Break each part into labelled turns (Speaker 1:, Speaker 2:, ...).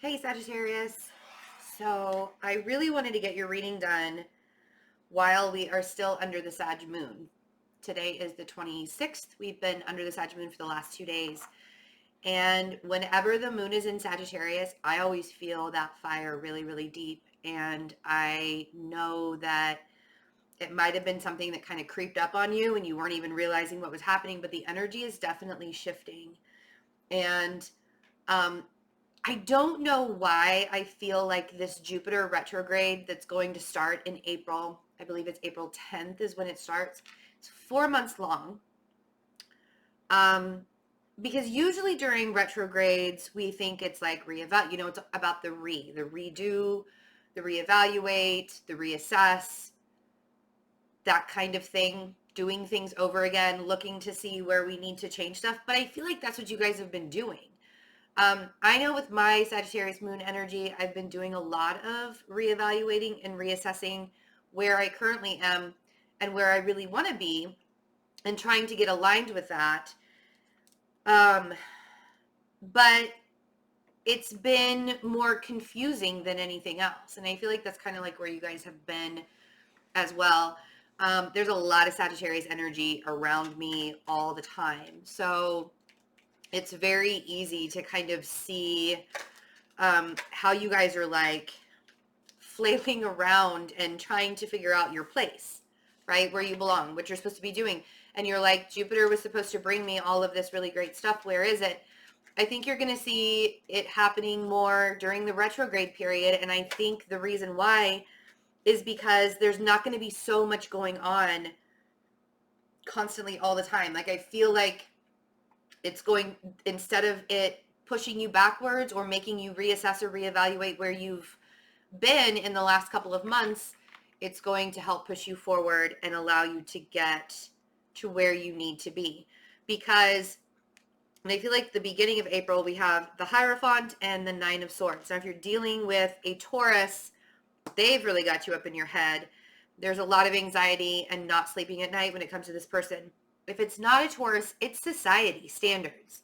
Speaker 1: Hey Sagittarius. So I really wanted to get your reading done while we are still under the Sag moon. Today is the 26th. We've been under the Sag moon for the last 2 days. And whenever the moon is in Sagittarius, I always feel that fire really, really deep. And I know that it might have been something that kind of creeped up on you and you weren't even realizing what was happening, but the energy is definitely shifting. And um, I don't know why I feel like this Jupiter retrograde that's going to start in April, I believe it's April 10th is when it starts. It's 4 months long. Because usually during retrogrades, we think it's like it's about the redo, the reevaluate, the reassess, that kind of thing, doing things over again, looking to see where we need to change stuff. But I feel like that's what you guys have been doing. I know with my Sagittarius moon energy, I've been doing a lot of reevaluating and reassessing where I currently am and where I really want to be and trying to get aligned with that. But it's been more confusing than anything else. And I feel like that's kind of like where you guys have been as well. There's a lot of Sagittarius energy around me all the time. So it's very easy to kind of see how you guys are like flailing around and trying to figure out your place, right? Where you belong, what you're supposed to be doing. And you're like, Jupiter was supposed to bring me all of this really great stuff. Where is it? I think you're going to see it happening more during the retrograde period. And I think the reason why is because there's not going to be so much going on constantly all the time. Like I feel like it's going, instead of it pushing you backwards or making you reassess or reevaluate where you've been in the last couple of months, it's going to help push you forward and allow you to get to where you need to be. Because I feel like the beginning of April, we have the Hierophant and the Nine of Swords. Now, if you're dealing with a Taurus, they've really got you up in your head. There's a lot of anxiety and not sleeping at night when it comes to this person. If it's not a Taurus, it's society standards.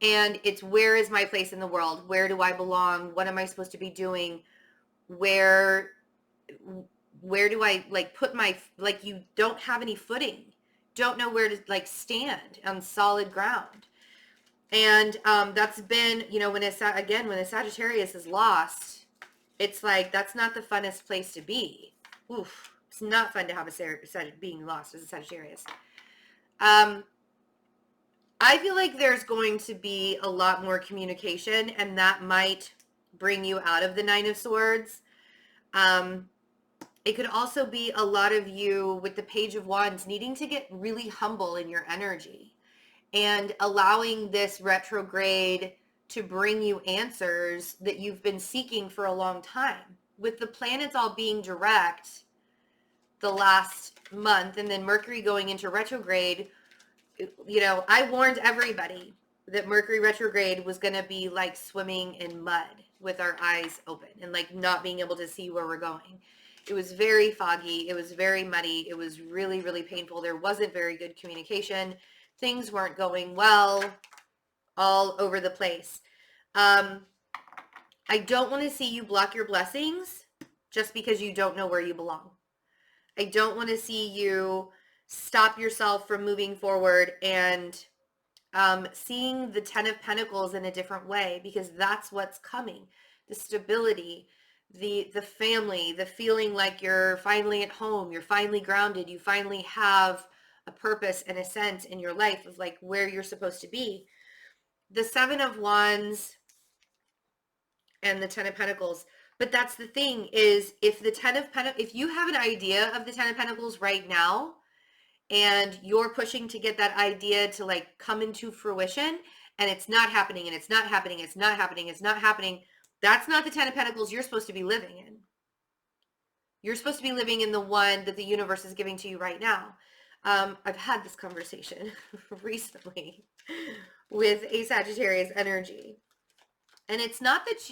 Speaker 1: And it's where is my place in the world? Where do I belong? What am I supposed to be doing? Where do I like put my, like you don't have any footing. Don't know where to like stand on solid ground. And that's been, when a Sagittarius is lost, it's like, that's not the funnest place to be. Oof. It's not fun to have being lost as a Sagittarius. I feel like there's going to be a lot more communication, and that might bring you out of the Nine of Swords. It could also be a lot of you with the Page of Wands needing to get really humble in your energy and allowing this retrograde to bring you answers that you've been seeking for a long time. With the planets all being direct the last month and then Mercury going into retrograde, I warned everybody that Mercury retrograde was going to be like swimming in mud with our eyes open and like not being able to see where we're going. It was very foggy. It was very muddy. It was really, really painful. There wasn't very good communication. Things weren't going well all over the place. I don't want to see you block your blessings just because you don't know where you belong. I don't want to see you stop yourself from moving forward and seeing the Ten of Pentacles in a different way, because that's what's coming. The stability, the family, the feeling like you're finally at home, you're finally grounded, you finally have a purpose and a sense in your life of like where you're supposed to be. The Seven of Wands and the Ten of Pentacles. But that's the thing is, if you have an idea of the Ten of Pentacles right now, and you're pushing to get that idea to like come into fruition, and it's not happening, and it's not happening, it's not happening, it's not happening, that's not the Ten of Pentacles you're supposed to be living in. You're supposed to be living in the one that the universe is giving to you right now. I've had this conversation recently with a Sagittarius energy. And it's not that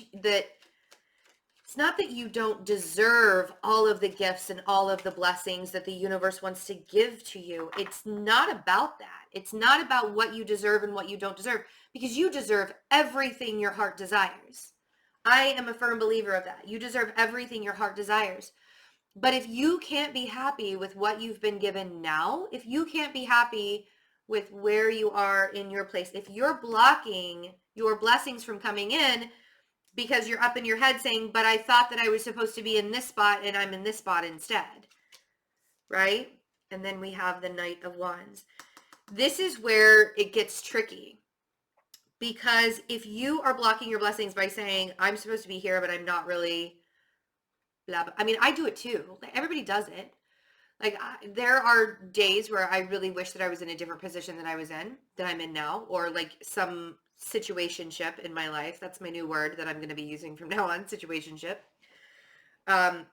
Speaker 1: you don't deserve all of the gifts and all of the blessings that the universe wants to give to you. It's not about that. It's not about what you deserve and what you don't deserve, because you deserve everything your heart desires. I am a firm believer of that. You deserve everything your heart desires. But if you can't be happy with what you've been given now, if you can't be happy with where you are in your place, if you're blocking your blessings from coming in because you're up in your head saying, but I thought that I was supposed to be in this spot and I'm in this spot instead, right? And then we have the Knight of Wands. This is where it gets tricky, because if you are blocking your blessings by saying, I'm supposed to be here, but I'm not really, blah, blah. I mean, I do it too. Like, everybody does it. Like, there are days where I really wish that I was in a different position than I'm in now, or like some situationship in my life. That's my new word that I'm going to be using from now on, situationship.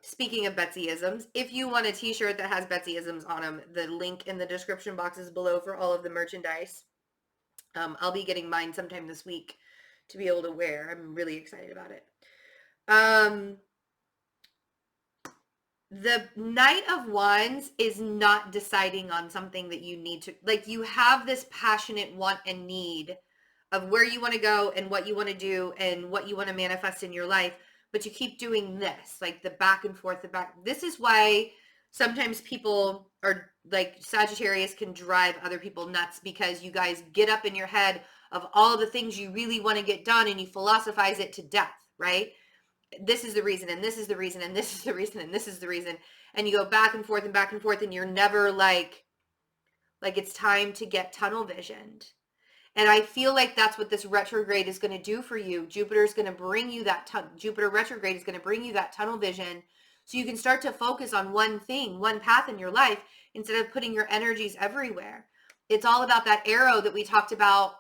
Speaker 1: Speaking of Betsy-isms, if you want a t-shirt that has Betsy-isms on them, the link in the description box is below for all of the merchandise. I'll be getting mine sometime this week to be able to wear. I'm really excited about it. The Knight of Wands is not deciding on something that you need to, like, you have this passionate want and need of where you want to go and what you want to do and what you want to manifest in your life, but you keep doing this, like the back and forth, This is why sometimes people are like, Sagittarius can drive other people nuts, because you guys get up in your head of all the things you really want to get done and you philosophize it to death, right? This is the reason, and this is the reason, and this is the reason, and this is the reason. And you go back and forth and back and forth, and you're never like it's time to get tunnel visioned. And I feel like that's what this retrograde is going to do for you. Jupiter is going to bring you that, Jupiter retrograde is going to bring you that tunnel vision, so you can start to focus on one thing, one path in your life, instead of putting your energies everywhere. It's all about that arrow that we talked about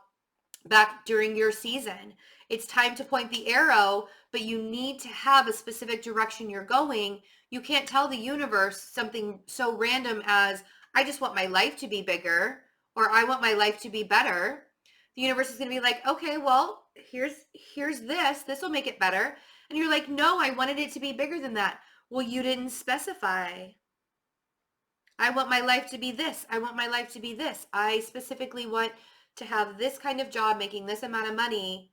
Speaker 1: back during your season. It's time to point the arrow, but you need to have a specific direction you're going. You can't tell the universe something so random as, I just want my life to be bigger, or I want my life to be better. The universe is going to be like, okay, well, here's this will make it better. And you're like, no, I wanted it to be bigger than that. Well, you didn't specify. I want my life to be this. I want my life to be this. I specifically want to have this kind of job making this amount of money.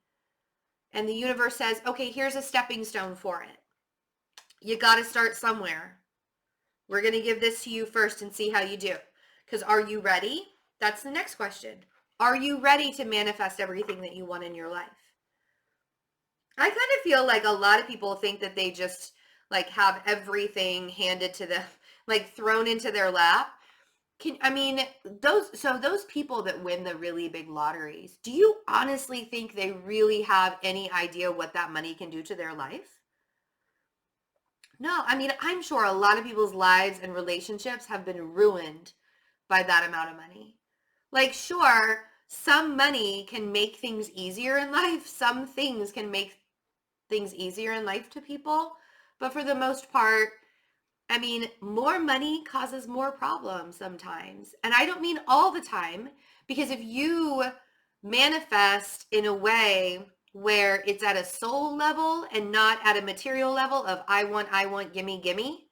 Speaker 1: And the universe says, okay, here's a stepping stone for it. You got to start somewhere. We're going to give this to you first and see how you do. Because are you ready? That's the next question. Are you ready to manifest everything that you want in your life? I kind of feel like a lot of people think that they just like have everything handed to them, like thrown into their lap. Those people that win the really big lotteries, do you honestly think they really have any idea what that money can do to their life? No, I mean, I'm sure a lot of people's lives and relationships have been ruined by that amount of money. Like, sure, some money can make things easier in life. Some things can make things easier in life to people. But for the most part, I mean, more money causes more problems sometimes. And I don't mean all the time, because if you manifest in a way where it's at a soul level and not at a material level of I want, gimme,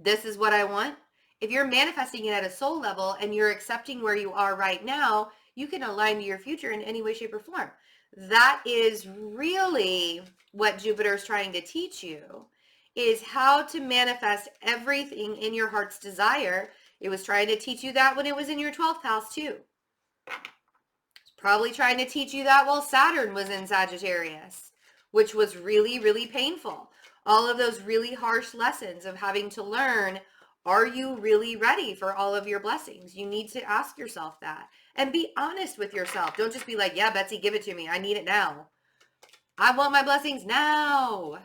Speaker 1: this is what I want. If you're manifesting it at a soul level and you're accepting where you are right now, you can align to your future in any way, shape, or form. That is really what Jupiter is trying to teach you, is how to manifest everything in your heart's desire. It was trying to teach you that when it was in your 12th house too. It's probably trying to teach you that while Saturn was in Sagittarius, which was really, really painful. All of those really harsh lessons of having to learn, are you really ready for all of your blessings? You need to ask yourself that and be honest with yourself. Don't just be like, yeah, Betsy, give it to me. I need it now. I want my blessings now.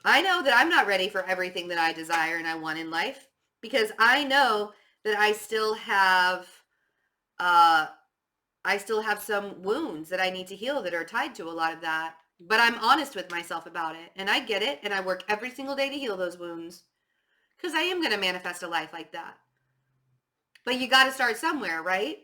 Speaker 1: I know that I'm not ready for everything that I desire and I want in life, because I know that I still have some wounds that I need to heal that are tied to a lot of that. But I'm honest with myself about it, and I get it, and I work every single day to heal those wounds, because I am going to manifest a life like that. But you got to start somewhere, right?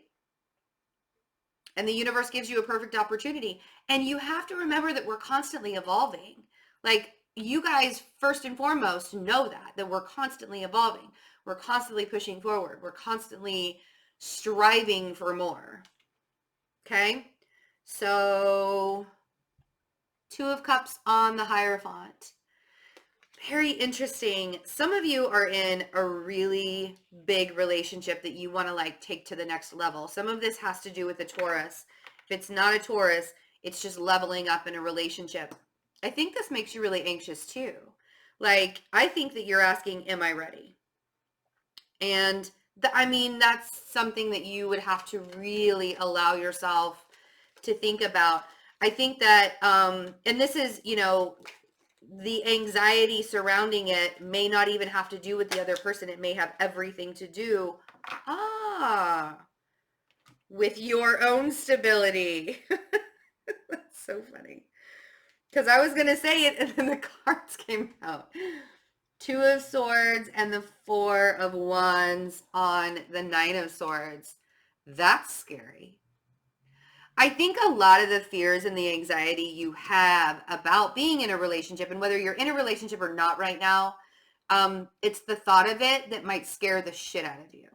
Speaker 1: And the universe gives you a perfect opportunity. And you have to remember that we're constantly evolving. Like, you guys, first and foremost, know that we're constantly evolving. We're constantly pushing forward. We're constantly striving for more. Okay? So Two of Cups on the Hierophant. Very interesting. Some of you are in a really big relationship that you want to like take to the next level. Some of this has to do with a Taurus. If it's not a Taurus, it's just leveling up in a relationship. I think this makes you really anxious too. Like, I think that you're asking, am I ready? And I mean, that's something that you would have to really allow yourself to think about. I think that, and this is, you know, the anxiety surrounding it may not even have to do with the other person. It may have everything to do, with your own stability. That's so funny. Because I was going to say it and then the cards came out. Two of Swords and the Four of Wands on the Nine of Swords. That's scary. I think a lot of the fears and the anxiety you have about being in a relationship, and whether you're in a relationship or not right now, it's the thought of it that might scare the shit out of you.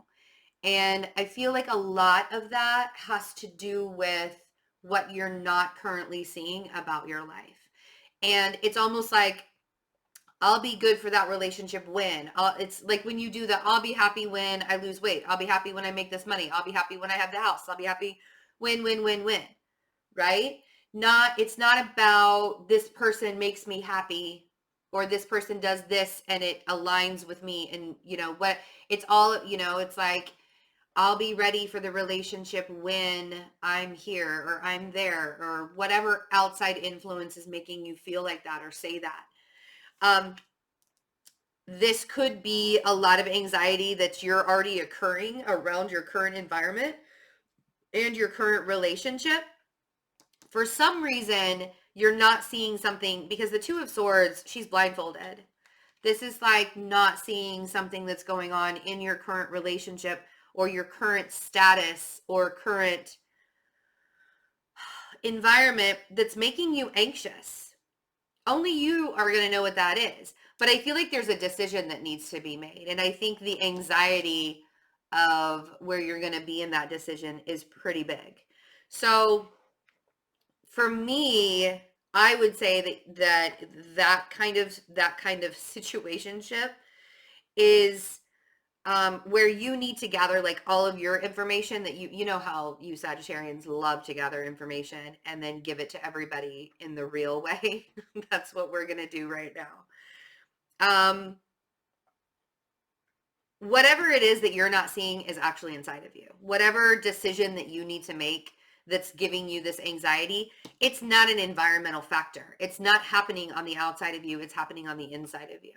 Speaker 1: And I feel like a lot of that has to do with what you're not currently seeing about your life. And it's almost like, I'll be good for that relationship when. It's like when you do the, I'll be happy when I lose weight. I'll be happy when I make this money. I'll be happy when I have the house. I'll be happy when, right? It's not about this person makes me happy or this person does this and it aligns with me. And you know what, it's all, you know, it's like, I'll be ready for the relationship when I'm here or I'm there or whatever outside influence is making you feel like that or say that. This could be a lot of anxiety that's you're already occurring around your current environment and your current relationship. For some reason, you're not seeing something because the Two of Swords, she's blindfolded. This is like not seeing something that's going on in your current relationship or your current status or current environment that's making you anxious. Only you are going to know what that is. But I feel like there's a decision that needs to be made. And I think the anxiety of where you're going to be in that decision is pretty big. So for me, I would say that kind of situationship is where you need to gather like all of your information that you know how you Sagittarians love to gather information and then give it to everybody in the real way. That's what we're going to do right now. Whatever it is that you're not seeing is actually inside of you. Whatever decision that you need to make that's giving you this anxiety, it's not an environmental factor. It's not happening on the outside of you. It's happening on the inside of you.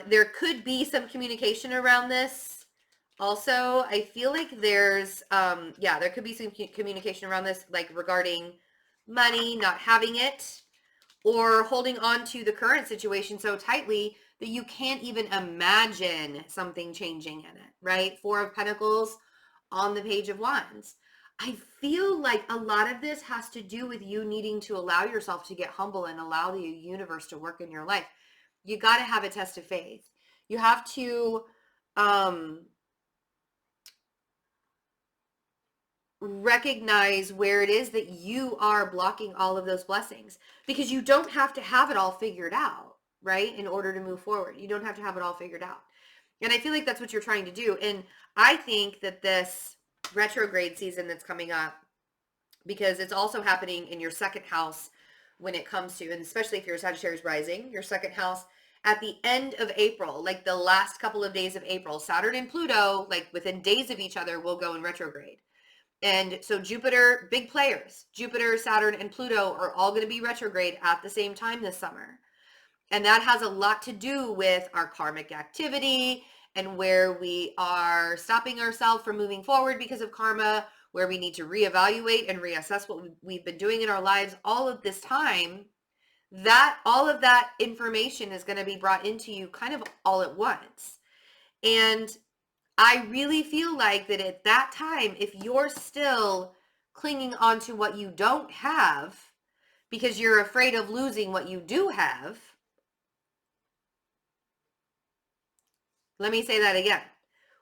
Speaker 1: There could be some communication around this. Also, I feel like there's, there could be some communication around this, like regarding money, not having it, or holding on to the current situation so tightly that you can't even imagine something changing in it, right? Four of Pentacles on the Page of Wands. I feel like a lot of this has to do with you needing to allow yourself to get humble and allow the universe to work in your life. You got to have a test of faith. You have to recognize where it is that you are blocking all of those blessings, because you don't have to have it all figured out, right? In order to move forward, you don't have to have it all figured out. And I feel like that's what you're trying to do. And I think that this retrograde season that's coming up, because it's also happening in your second house when it comes to, and especially if you're a Sagittarius rising, your second house at the end of April, like the last couple of days of April, Saturn and Pluto, like within days of each other, will go in retrograde. And so Jupiter, big players, Jupiter, Saturn, and Pluto are all going to be retrograde at the same time this summer. And that has a lot to do with our karmic activity and where we are stopping ourselves from moving forward because of karma, where we need to reevaluate and reassess what we've been doing in our lives all of this time. That all of that information is going to be brought into you kind of all at once. And I really feel like that at that time, if you're still clinging on to what you don't have because you're afraid of losing what you do have, let me say that again.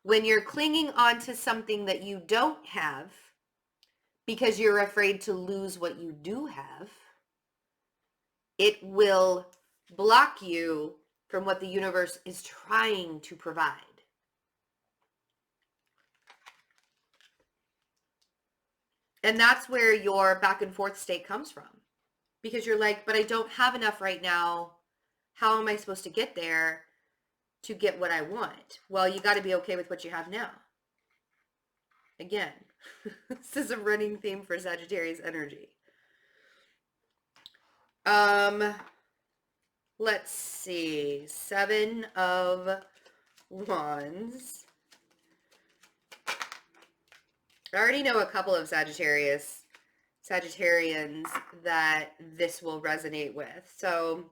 Speaker 1: When you're clinging on to something that you don't have because you're afraid to lose what you do have, it will block you from what the universe is trying to provide. And that's where your back and forth state comes from. Because you're like, but I don't have enough right now. How am I supposed to get there to get what I want? Well, you got to be okay with what you have now. Again, this is a running theme for Sagittarius energy. Let's see. 7 of Wands. I already know a couple of Sagittarians that this will resonate with. So,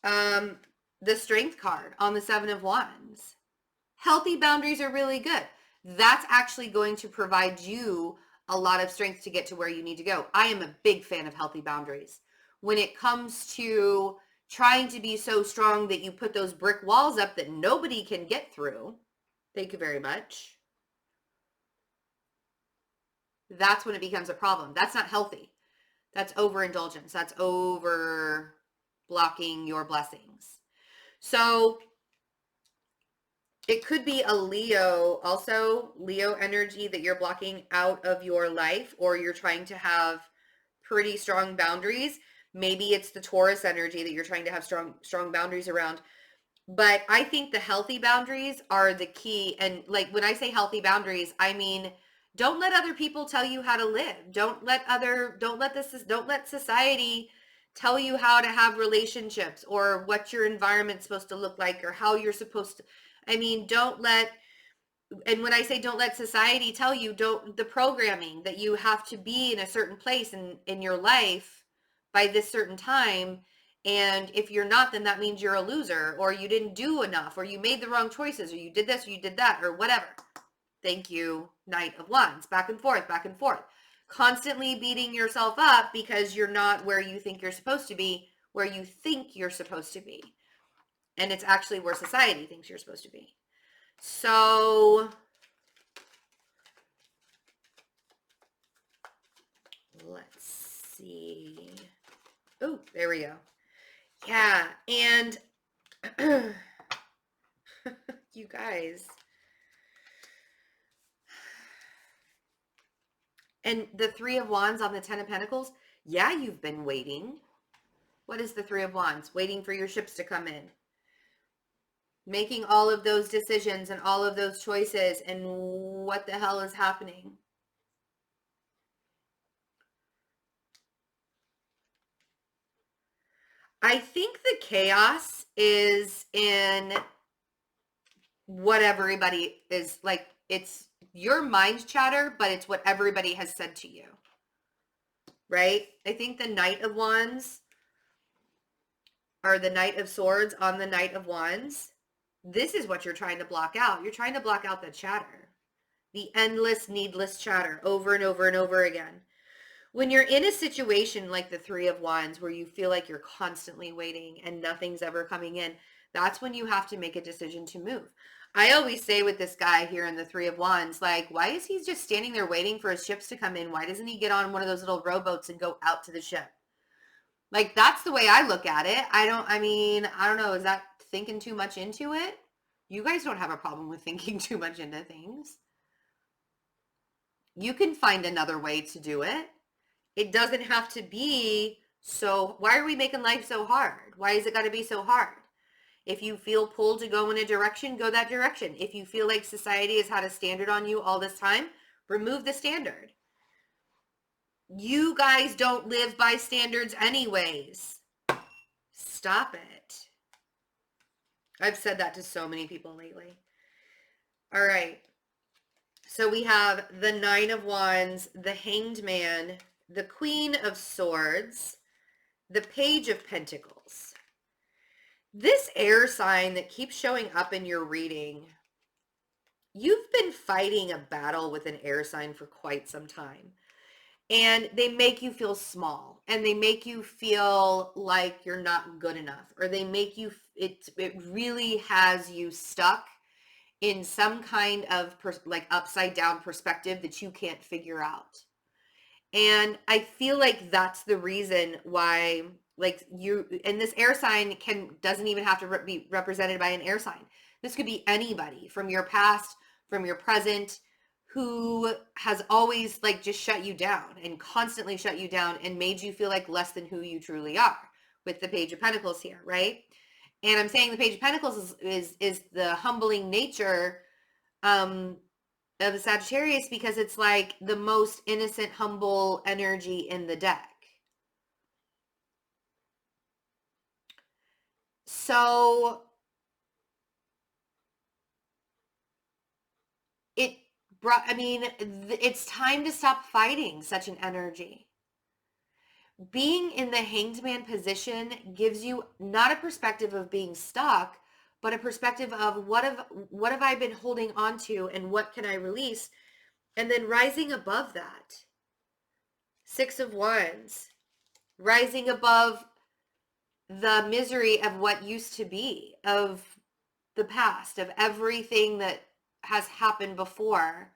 Speaker 1: the Strength card on the 7 of Wands. Healthy boundaries are really good. That's actually going to provide you a lot of strength to get to where you need to go. I am a big fan of healthy boundaries. When it comes to trying to be so strong that you put those brick walls up that nobody can get through, thank you very much. That's when it becomes a problem. That's not healthy. That's overindulgence. That's over blocking your blessings. So it could be a Leo, also Leo energy that you're blocking out of your life, or you're trying to have pretty strong boundaries. Maybe it's the Taurus energy that you're trying to have strong boundaries around. But I think the healthy boundaries are the key. And like when I say healthy boundaries, I mean, don't let other people tell you how to live. Don't let society tell you how to have relationships or what your environment's supposed to look like or how you're supposed to. I mean, and when I say don't let society tell you, the programming that you have to be in a certain place in your life by this certain time. And if you're not, then that means you're a loser, or you didn't do enough, or you made the wrong choices, or you did this, or you did that, or whatever. Thank you, Knight of Wands. Back and forth, back and forth. Constantly beating yourself up because you're not where you think you're supposed to be, where you think you're supposed to be. And it's actually where society thinks you're supposed to be. So let's see. Oh, there we go. Yeah, and you guys. And the 3 of Wands on the 10 of Pentacles, yeah, you've been waiting. What is the 3 of Wands? Waiting for your ships to come in. Making all of those decisions and all of those choices, and what the hell is happening? I think the chaos is in what everybody is like. It's your mind chatter, but it's what everybody has said to you, right? I think the Knight of Wands or the Knight of Swords on the Knight of Wands, this is what you're trying to block out. You're trying to block out the chatter, the endless, needless chatter over and over and over again. When you're in a situation like the 3 of Wands where you feel like you're constantly waiting and nothing's ever coming in, that's when you have to make a decision to move. I always say with this guy here in the 3 of Wands, like, why is he just standing there waiting for his ships to come in? Why doesn't he get on one of those little rowboats and go out to the ship? Like, that's the way I look at it. I don't know. Is that thinking too much into it? You guys don't have a problem with thinking too much into things. You can find another way to do it. It doesn't have to be so. Why are we making life so hard? Why is it got to be so hard? If you feel pulled to go in a direction, go that direction. If you feel like society has had a standard on you all this time, remove the standard. You guys don't live by standards anyways. Stop it. I've said that to so many people lately. All right. So we have the 9 of Wands, the Hanged Man, the Queen of Swords, the Page of Pentacles. This air sign that keeps showing up in your reading, you've been fighting a battle with an air sign for quite some time. And they make you feel small, and they make you feel like you're not good enough, or they make you, it really has you stuck in some kind of like upside down perspective that you can't figure out. And I feel like that's the reason why, like, you, and this air sign doesn't even have to be represented by an air sign. This could be anybody from your past, from your present, who has always like just shut you down and constantly shut you down and made you feel like less than who you truly are, with the Page of Pentacles here, right? And I'm saying the Page of Pentacles is the humbling nature of a Sagittarius, because it's like the most innocent, humble energy in the deck. So it brought, I mean, it's time to stop fighting such an energy. Being in the Hanged Man position gives you not a perspective of being stuck, but a perspective of what have I been holding on to and what can I release? And then rising above that. Six of Wands. Rising above the misery of what used to be, of the past, of everything that has happened before,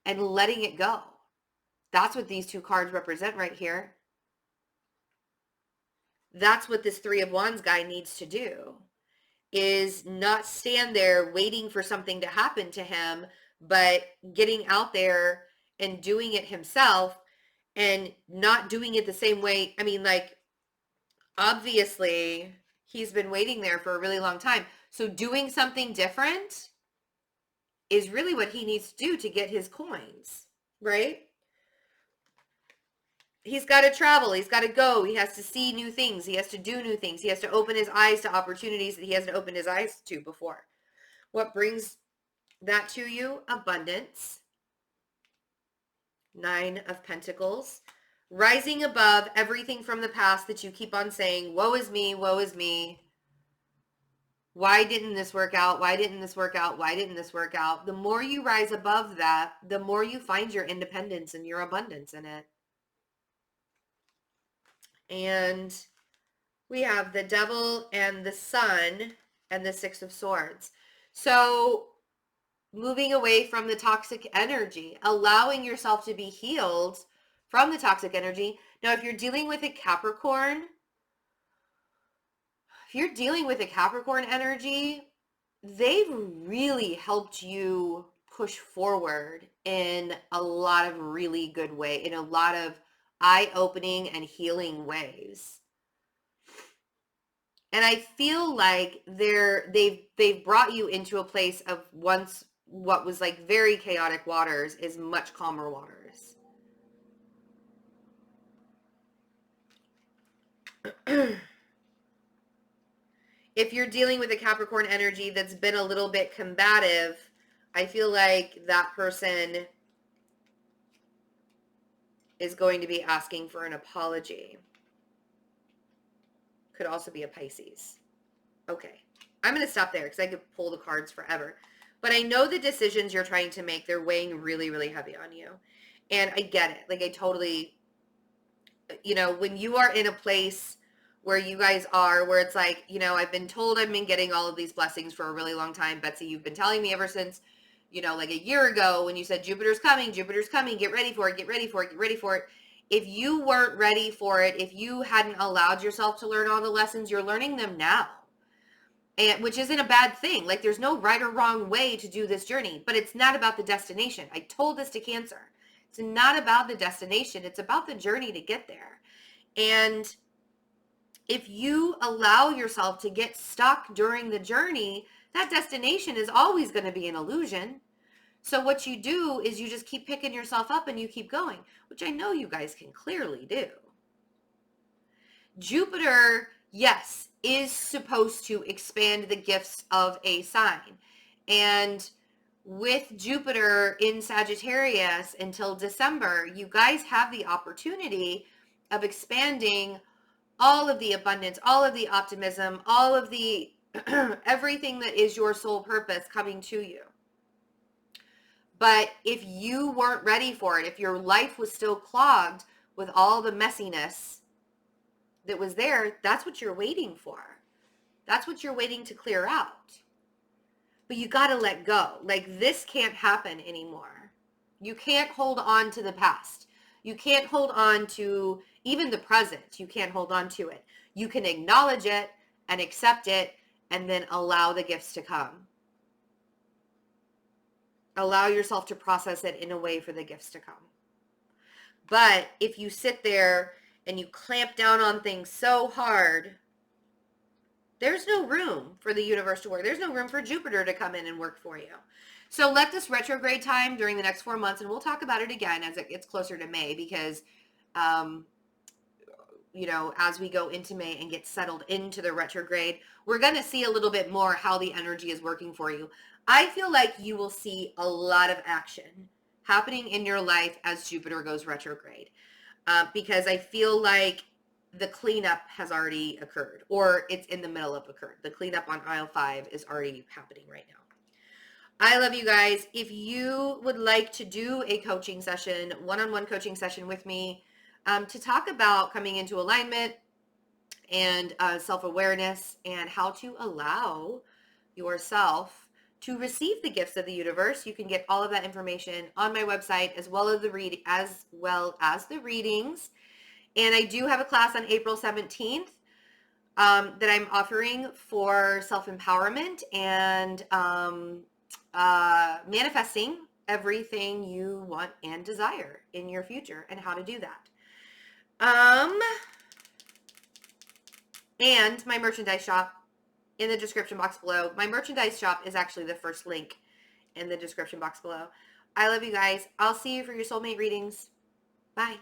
Speaker 1: and letting it go. That's what these two cards represent right here. That's what this Three of Wands guy needs to do, is not stand there waiting for something to happen to him, but getting out there and doing it himself, and not doing it the same way. I mean, like, obviously he's been waiting there for a really long time. So doing something different is really what he needs to do to get his coins, right? He's got to travel. He's got to go. He has to see new things. He has to do new things. He has to open his eyes to opportunities that he hasn't opened his eyes to before. What brings that to you? Abundance. Nine of Pentacles. Rising above everything from the past that you keep on saying, woe is me, woe is me. Why didn't this work out? Why didn't this work out? Why didn't this work out? The more you rise above that, the more you find your independence and your abundance in it. And we have the Devil and the Sun and the Six of Swords. So moving away from the toxic energy, allowing yourself to be healed from the toxic energy. Now, if you're dealing with a Capricorn, energy, they've really helped you push forward in a lot of really good way, in a lot of eye-opening and healing ways. And I feel like they've brought you into a place of once what was like very chaotic waters is much calmer waters. If you're dealing with a Capricorn energy that's been a little bit combative, I feel like that person is going to be asking for an apology. Could also be a Pisces. Okay, I'm going to stop there because I could pull the cards forever. But I know the decisions you're trying to make, they're weighing really, really heavy on you. And I get it. Like, I totally, when you are in a place where you guys are, where it's like, I've been told I've been getting all of these blessings for a really long time. Betsy, you've been telling me ever since, like a year ago when you said, Jupiter's coming, get ready for it, get ready for it, get ready for it. If you weren't ready for it, if you hadn't allowed yourself to learn all the lessons, you're learning them now. And which isn't a bad thing. Like, there's no right or wrong way to do this journey, but it's not about the destination. I told this to Cancer. It's not about the destination. It's about the journey to get there. And if you allow yourself to get stuck during the journey, that destination is always going to be an illusion. So what you do is you just keep picking yourself up and you keep going, which I know you guys can clearly do. Jupiter, yes, is supposed to expand the gifts of a sign. And with Jupiter in Sagittarius until December, you guys have the opportunity of expanding all of the abundance, all of the optimism, all of the everything that is your soul purpose coming to you. But if you weren't ready for it, if your life was still clogged with all the messiness that was there, that's what you're waiting for. That's what you're waiting to clear out. But you got to let go. Like, this can't happen anymore. You can't hold on to the past. You can't hold on to even the present. You can't hold on to it. You can acknowledge it and accept it and then allow the gifts to come. Allow yourself to process it in a way for the gifts to come. But if you sit there and you clamp down on things so hard, there's no room for the universe to work. There's no room for Jupiter to come in and work for you. So let this retrograde time during the next 4 months, and we'll talk about it again as it gets closer to May, because, you know, as we go into May and get settled into the retrograde, we're going to see a little bit more how the energy is working for you. I feel like you will see a lot of action happening in your life as Jupiter goes retrograde, because I feel like the cleanup has already occurred, or it's in the middle of occurred. The cleanup on aisle 5 is already happening right now. I love you guys. If you would like to do a coaching session, one-on-one coaching session with me, to talk about coming into alignment and self-awareness and how to allow yourself to receive the gifts of the universe, you can get all of that information on my website, as well as the readings. And I do have a class on April 17th that I'm offering for self-empowerment and manifesting everything you want and desire in your future, and how to do that. And my merchandise shop in the description box below. My merchandise shop is actually the first link in the description box below. I love you guys. I'll see you for your soulmate readings. Bye.